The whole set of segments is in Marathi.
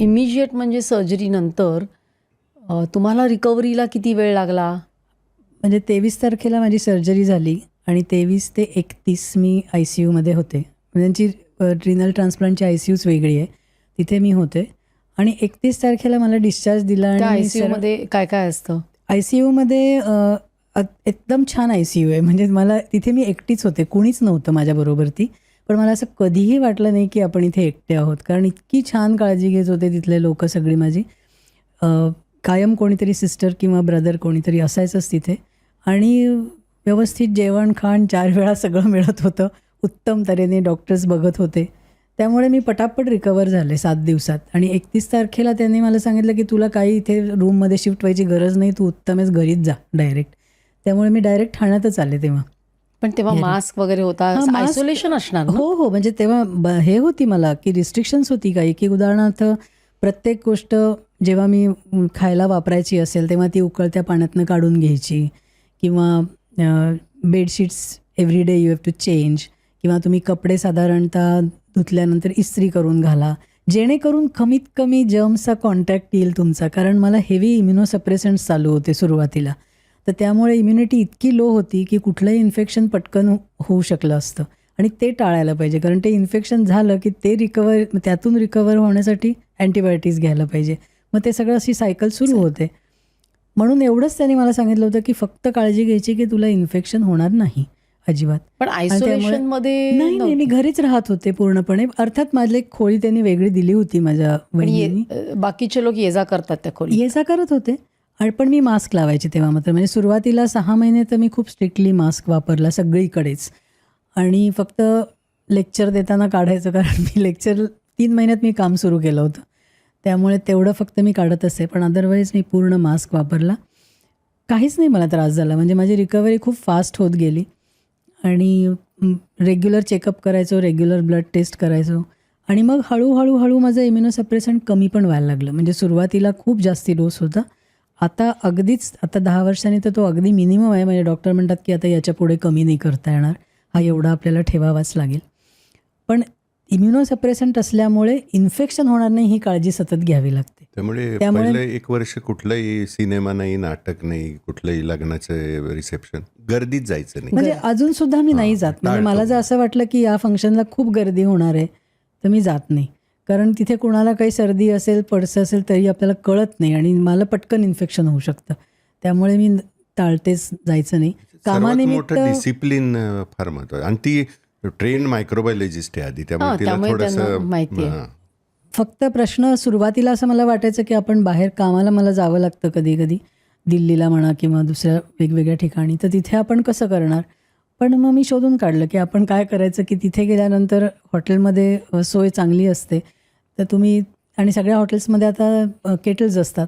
इमिजिएट म्हणजे सर्जरीनंतर तुम्हाला रिकव्हरीला किती वेळ लागला? म्हणजे 23 तारखेला माझी सर्जरी झाली आणि 23 ते 31 मी ICUमध्ये होते. म्हणजे त्यांची रिनल ट्रान्सप्लांटची ICUच वेगळी आहे, तिथे मी होते. आणि 31 तारखेला मला डिस्चार्ज दिला. त्या आणि ICUमध्ये काय काय असतं? ICUमध्ये एकदम छान ICU आहे. म्हणजे मला तिथे मी एकटीच होते, कुणीच नव्हतं माझ्याबरोबर ती. पण मला असं कधीही वाटलं नाही की आपण इथे एकटे आहोत, कारण इतकी छान काळजी घेत होते तिथले लोक सगळी माझी. कायम कोणीतरी सिस्टर किंवा ब्रदर कोणीतरी असायचंच तिथे. आणि व्यवस्थित जेवण खाण 4 वेळा सगळं मिळत होतं, उत्तम तऱ्हेने डॉक्टर्स बघत होते. त्यामुळे मी पटापट रिकवर झाले 7 दिवसात. आणि 31 तारखेला त्यांनी मला सांगितलं की तुला काही इथे रूममध्ये शिफ्ट व्हायची गरज नाही, तू उत्तमेच घरीच जा डायरेक्ट. त्यामुळे मी डायरेक्ट ठाण्यातच आले तेव्हा. पण तेव्हा मास्क वगैरे होता, आयसोलेशन असणार ना? हो, म्हणजे तेव्हा हे होती मला की रिस्ट्रिक्शन्स होती काही, की उदाहरणार्थ प्रत्येक गोष्ट जेव्हा मी खायला वापरायची असेल तेव्हा ती उकळत्या पाण्यातनं काढून घ्यायची, किंवा bedsheets every day you have to change, किंवा तुम्ही कपडे साधारणतः धुतल्यानंतर इस्त्री करून घाला, जेणेकरून कमीत कमी जर्म्सचा कॉन्टॅक्ट येईल तुमचा. कारण मला हेवी इम्युनोसप्रेसंट्स चालू होते सुरुवातीला, तर त्यामुळे इम्युनिटी इतकी लो होती की कुठलंही इन्फेक्शन पटकन होऊ शकलं असतं. आणि ते टाळायला पाहिजे, कारण ते इन्फेक्शन झालं की ते त्यातून रिकवर होण्यासाठी अँटीबायोटिक्स घ्यायला पाहिजे. मग ते सगळं अशी सायकल सुरू होते. म्हणून एवढंच त्यांनी मला सांगितलं होतं की फक्त काळजी घ्यायची की तुला इन्फेक्शन होणार नाही अजिबात. पण आयसोलेशन मध्ये नाही, मी घरीच राहत होते पूर्णपणे. अर्थात माझी एक खोली त्यांनी वेगळी दिली होती माझ्या वहिनींनी. बाकीचे लोक ये जा करतात त्या खोली? ये जा करत होते, पण मी मास्क लावायचे तेव्हा मात्र. म्हणजे सुरुवातीला 6 महिने तर मी खूप स्ट्रिक्टली मास्क वापरला सगळीकडेच. आणि फक्त लेक्चर देताना काढायचं, कारण मी लेक्चर 3 महिन्यात मी काम सुरू केलं होतं, त्यामुळे तेवढं फक्त मी काढत असे. पण अदरवाईज मी पूर्ण मास्क वापरला, काहीच नाही मला त्रास झाला. म्हणजे माझी रिकव्हरी खूप फास्ट होत गेली. आणि रेग्युलर चेकअप करायचो, रेग्युलर ब्लड टेस्ट करायचो. आणि मग हळूहळू माझं इम्युनोसप्रेसंट कमी पण व्हायला लागलं. म्हणजे सुरुवातीला खूप जास्ती डोस होता, आता 10 वर्षांनी तर तो अगदी मिनिमम आहे. म्हणजे डॉक्टर म्हणतात की आता याच्या पुढे कमी नाही करता येणार, हा एवढा आपल्याला ठेवावाच लागेल. पण इम्युनोसप्रेसंट असल्यामुळे इन्फेक्शन होणार नाही ही काळजी सतत घ्यावी लागते. त्यामुळे पहिलं 1 वर्ष कुठलंही सिनेमा नाही, नाटक नाही, कुठलंही लग्नाचं रिसेप्शन, गर्दीत जायचं नाही. म्हणजे अजून सुद्धा मी नाही जात. म्हणजे मला जर असं वाटलं की या फंक्शनला खूप गर्दी होणार आहे तर मी जात नाही, कारण तिथे कुणाला काही सर्दी असेल, पडसं असेल तरी आपल्याला कळत नाही आणि मला पटकन इन्फेक्शन होऊ शकतं. त्यामुळे मी टाळतेच, जायचं नाही. कामानिमित्त डिसिप्लिन फार महत्त्वाचं. आणि ती ट्रेन मायक्रोबायोलॉजिस्ट आहे आधी, त्यामुळे तिला थोडंसं माहिती आहे. फक्त प्रश्न सुरुवातीला असं मला वाटायचं की आपण बाहेर कामाला मला जावं लागतं कधी कधी, दिल्लीला म्हणा किंवा दुसऱ्या वेगवेगळ्या ठिकाणी, तर तिथे आपण कसं करणार. पण मग मी शोधून काढलं की आपण काय करायचं की तिथे गेल्यानंतर हॉटेलमध्ये सोय चांगली असते, तर तुम्ही, आणि सगळ्या हॉटेल्समध्ये आता केटल्स असतात,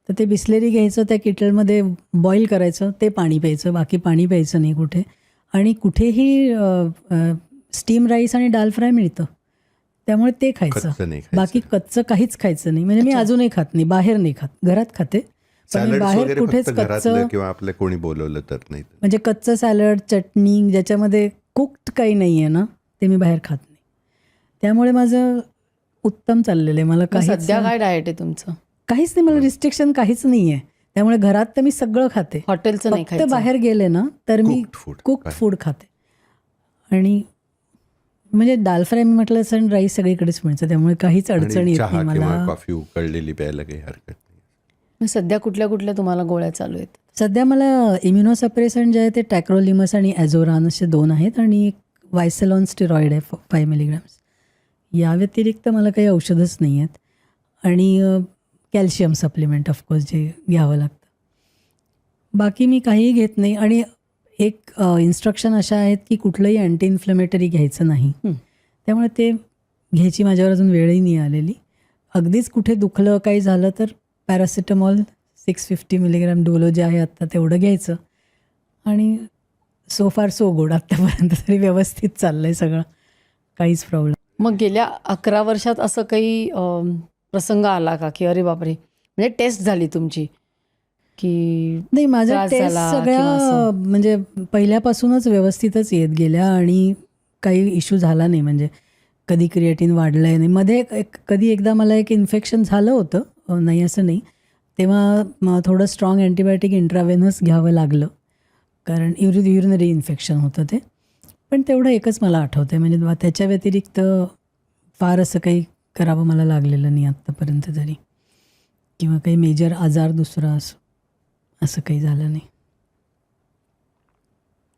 तर ते बिस्लेरी घ्यायचं, त्या केटलमध्ये बॉईल करायचं, ते पाणी प्यायचं, बाकी पाणी प्यायचं नाही कुठे. आणि कुठेही स्टीम राईस आणि दाल फ्राय मिळतं, त्यामुळे ते खायचं, बाकी कच्चं काहीच खायचं नाही. म्हणजे मी अजूनही खात नाही, बाहेर नाही खात, घरात खाते पण बाहेर कुठेच कच्चं किंवा आपल्या कोणी बोलवलं तर नाही. म्हणजे कच्चं सॅलड, चटणी ज्याच्यामध्ये कुक्ड काही नाही आहे ना, ते मी बाहेर खात नाही. त्यामुळे माझं उत्तम चाललेलं आहे. मला काही सध्या काय डाएट आहे तुमचं? काहीच नाही, मला रिस्ट्रिक्शन काहीच नाही आहे. त्यामुळे घरात तर मी सगळं खाते, हॉटेलचं नाही खायचं. बाहेर गेले ना तर मी कुक्ड फूड खाते. आणि म्हणजे दाल फ्राय मी म्हटलं सण राईस सगळीकडेच मिळतं, त्यामुळे काहीच अडचण येत नाही मला. कॉफी उकळलेली प्यायला काही हरकत नाही. सध्या कुठल्या कुठल्या तुम्हाला गोळ्या चालू आहेत? सध्या मला इम्युनोसप्रेसंट जे आहे ते टॅक्रोलिमस आणि ॲझोरान असे 2 आहेत, आणि एक वायसेलॉन स्टेरॉइड आहे 5 मिलीग्रॅम्स. या व्यतिरिक्त मला काही औषधच नाही आहेत. आणि कॅल्शियम सप्लिमेंट ऑफकोर्स जे घ्यावं लागतं. बाकी मी काहीही घेत नाही. आणि एक इन्स्ट्रक्शन अशा आहेत की कुठलंही अँटी इन्फ्लेमेटरी घ्यायचं नाही, त्यामुळे ते घ्यायची माझ्यावर अजून वेळही नाही आलेली. अगदीच कुठे दुखलं काही झालं तर पॅरासिटामॉल 650 मिलीग्रॅम डोलो जे आहे आत्ता तेवढं घ्यायचं. आणि सो फार सो गुड, आत्तापर्यंत तरी व्यवस्थित चाललं आहे सगळं, काहीच प्रॉब्लेम. मग गेल्या 11 वर्षात असं काही प्रसंग आला का की अरे बापरे, म्हणजे टेस्ट झाली तुमची की नाही? माझ्या टेस्ट सगळ्या म्हणजे पहिल्यापासूनच व्यवस्थितच येत गेल्या आणि काही इश्यू झाला नाही. म्हणजे कधी क्रिएटिन वाढलं आहे नाही. मध्ये कधी एकदा मला एक इन्फेक्शन झालं होतं, नाही असं नाही, तेव्हा थोडं स्ट्रॉंग अँटीबायोटिक इंट्रावेनस घ्यावं लागलं, कारण युरिनरी इन्फेक्शन होतं ते. पण तेवढं एकच मला आठवतं आहे, म्हणजे त्याच्या व्यतिरिक्त फार असं काही करावं मला लागलेलं नाही आत्तापर्यंत तरी, किंवा काही मेजर आजार दुसरा असं काही झालं नाही.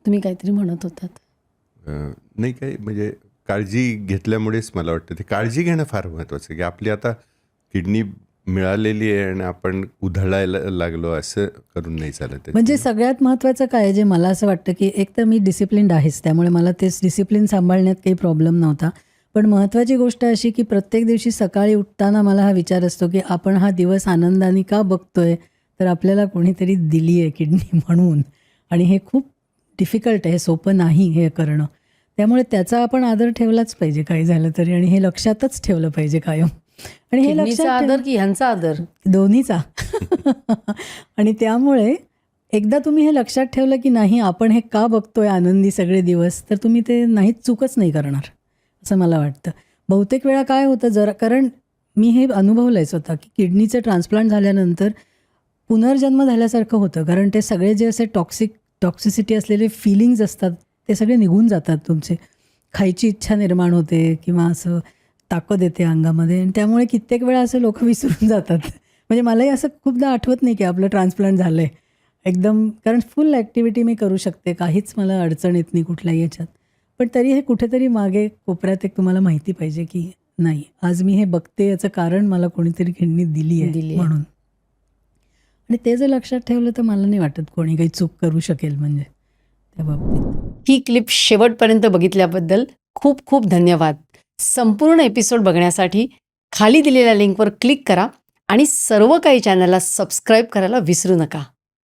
तुम्ही काहीतरी म्हणत होतात. नाही काही म्हणजे काळजी घेतल्यामुळेच मला वाटतं ते काळजी घेणं फार महत्त्वाचं आहे, की आपली आता किडनी मिळालेली आहे आणि आपण उधळायला लागलो असं करून नाही चालत. म्हणजे सगळ्यात महत्त्वाचं काय जे मला असं वाटतं, की एक तर मी डिसिप्लिन्ड आहेच, त्यामुळे मला तेच डिसिप्लिन सांभाळण्यात काही प्रॉब्लेम नव्हता. पण महत्त्वाची गोष्ट अशी की प्रत्येक दिवशी सकाळी उठताना मला हा विचार असतो की आपण हा दिवस आनंदाने का बघतोय, तर आपल्याला कोणीतरी दिली आहे किडनी म्हणून, आणि हे खूप डिफिकल्ट आहे, सोपं नाही हे करणं. त्यामुळे त्याचा आपण आदर ठेवलाच पाहिजे काही झालं तरी, आणि हे लक्षातच ठेवलं पाहिजे कायम. आणि हे किडनीचा आदर की ह्यांचा आदर? दोन्हीचा. आणि त्यामुळे एकदा तुम्ही हे लक्षात ठेवलं की नाही आपण हे का बघतोय आनंदी सगळे दिवस, तर तुम्ही ते चूकच नाही करणार असं मला वाटतं. बहुतेक वेळा काय होतं, जरा कारण मी हे अनुभवलं आहे स्वतः, की किडनीचं ट्रान्सप्लांट झाल्यानंतर पुनर्जन्म झाल्यासारखं होतं, कारण ते सगळे जे असे टॉक्सिसिटी असलेले फिलिंग्ज असतात ते सगळे निघून जातात तुमचे. खायची इच्छा निर्माण होते किंवा असं ताकद येते अंगामध्ये, आणि त्यामुळे कित्येक वेळा असं लोक विसरून जातात. म्हणजे मलाही असं खूपदा आठवत नाही की आपलं ट्रान्सप्लांट झालं आहे एकदम, कारण फुल ॲक्टिव्हिटी मी करू शकते, काहीच मला अडचण येत नाही कुठल्याही याच्यात. पण तरी हे कुठेतरी मागे कोपऱ्यात एक तुम्हाला माहिती पाहिजे की नाही, आज मी हे बघते याचं कारण मला कोणीतरी किडनी दिली आहे म्हणून. आणि ते जर लक्षात ठेवलं तर मला नाही वाटत कोणी काही चूक करू शकेल म्हणजे त्या बाबतीत. ही क्लिप शेवटपर्यंत बघितल्याबद्दल खूप खूप धन्यवाद. संपूर्ण एपिसोड बघण्यासाठी खाली दिलेल्या लिंकवर क्लिक करा आणि सर्व काही चॅनलला सबस्क्राईब करायला विसरू नका.